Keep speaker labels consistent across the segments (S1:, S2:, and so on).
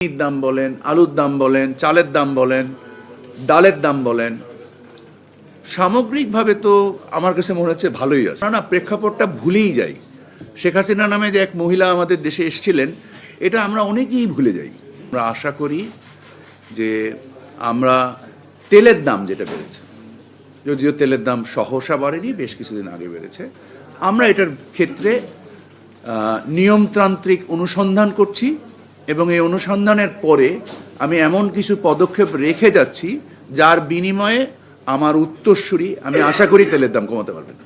S1: দাম বলেন, আলুর দাম বলেন, চালের দাম বলেন, ডালের দাম বলেন, সামগ্রিকভাবে তো আমার কাছে মনে হচ্ছে ভালোই আছে। না প্রেক্ষাপটটা ভুলেই যাই। শেখ হাসিনা নামে যে এক মহিলা আমাদের দেশে এসেছিলেন, এটা আমরা অনেকেই ভুলে যাই। আমরা আশা করি যে আমরা তেলের দাম যেটা বেড়েছে, যদিও তেলের দাম সহসা বাড়েনি, বেশ কিছুদিন আগে বেড়েছে, আমরা এটার ক্ষেত্রে নিয়মতান্ত্রিক অনুসন্ধান করছি এবং এই অনুসন্ধানের পরে আমি এমন কিছু পদক্ষেপ রেখে যাচ্ছি যার বিনিময়ে আমার উত্তরসূরি আমি আশা করি তেলের দাম কমাতে পারবেন।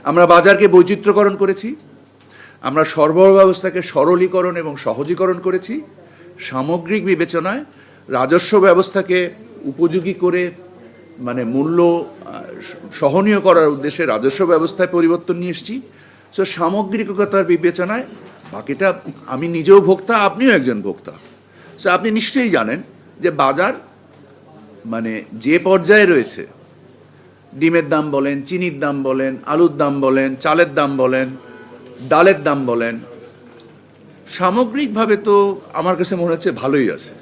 S1: আমরা বাজারকে বৈচিত্র্যকরণ করেছি, আমরা সরবরাহ ব্যবস্থাকে সরলীকরণ এবং সহজীকরণ করেছি, সামগ্রিক বিবেচনায় রাজস্ব ব্যবস্থাকে উপযোগী করে মানে মূল্য সহনীয় করার উদ্দেশ্যে রাজস্ব ব্যবস্থায় পরিবর্তন নিয়ে এসেছি। সো সামগ্রিকতার বিবেচনায় বাকিটা, আমি নিজেও ভোক্তা, আপনিও একজন ভোক্তা, সো আপনি নিশ্চয়ই জানেন যে বাজার মানে যে পর্যায়ে রয়েছে, ডিমের দাম বলেন, চিনির দাম বলেন, আলুর দাম বলেন, চালের দাম বলেন, ডালের দাম বলেন, সামগ্রিকভাবে তো আমার কাছে মনে হচ্ছে ভালোই আছে।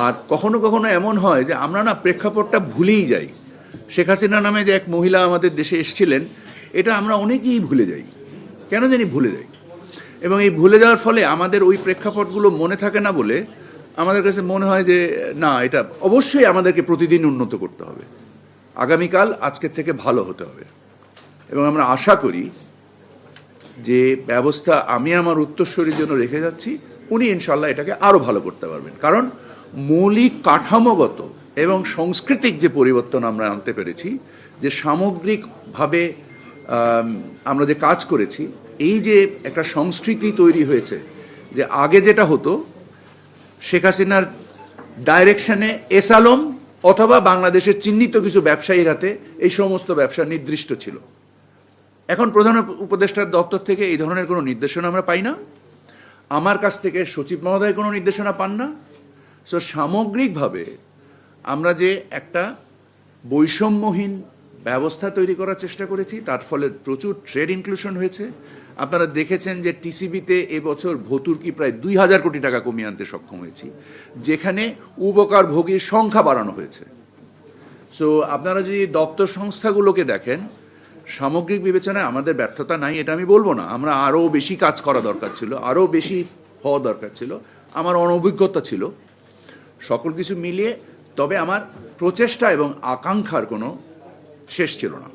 S1: আর কখনো কখনো এমন হয় যে আমরা না প্রেক্ষাপটটা ভুলেই যাই। শেখ হাসিনা নামে যে এক মহিলা আমাদের দেশে এসেছিলেন, এটা আমরা অনেকেই ভুলে যাই, কেন জানি ভুলে যাই। এবং এই ভুলে যাওয়ার ফলে আমাদের ওই প্রেক্ষাপটগুলো মনে থাকে না বলে আমাদের কাছে মনে হয় যে না, এটা অবশ্যই আমাদেরকে প্রতিদিন উন্নত করতে হবে, আগামীকাল আজকের থেকে ভালো হতে হবে। এবং আমরা আশা করি যে ব্যবস্থা আমি আমার উত্তরসূরির জন্য রেখে যাচ্ছি, উনি ইনশাল্লাহ এটাকে আরও ভালো করতে পারবেন। কারণ মৌলিক কাঠামোগত এবং সাংস্কৃতিক যে পরিবর্তন আমরা আনতে পেরেছি, যে সামগ্রিকভাবে আমরা যে কাজ করেছি, এই যে একটা সংস্কৃতি তৈরি হয়েছে, যে আগে যেটা হতো শেখ হাসিনার ডাইরেকশনে এস আলম অথবা বাংলাদেশের চিহ্নিত কিছু ব্যবসায়ীর হাতে এই সমস্ত ব্যবসা নির্দিষ্ট ছিল। এখন প্রধান উপদেষ্টার দপ্তর থেকে এই ধরনের কোনো নির্দেশনা আমরা পাই না, আমার কাছ থেকে সচিব মহোদয় কোনো নির্দেশনা পান না। সো সামগ্রিকভাবে আমরা যে একটা বৈষম্যহীন ব্যবস্থা তৈরি করার চেষ্টা করেছি, তার ফলে প্রচুর ট্রেড ইনক্লুশন হয়েছে। আপনারা দেখেছেন যে টিসিবিতে এবছর ভর্তুকি প্রায় 2000 কোটি টাকা কমিয়ে আনতে সক্ষম হয়েছি, যেখানে উপকারভোগীর সংখ্যা বাড়ানো হয়েছে। সো আপনারা যদি দপ্তর সংস্থাগুলোকে দেখেন, সামগ্রিক বিবেচনায় আমাদের ব্যর্থতা নাই এটা আমি বলবো না, আমরা আরও বেশি কাজ করা দরকার ছিল, আরও বেশি হওয়া দরকার ছিল, আমার অনভিজ্ঞতা ছিল, সকল কিছু মিলিয়ে। তবে আমার প্রচেষ্টা এবং আকাঙ্ক্ষার কোনো শেষ ছিল না।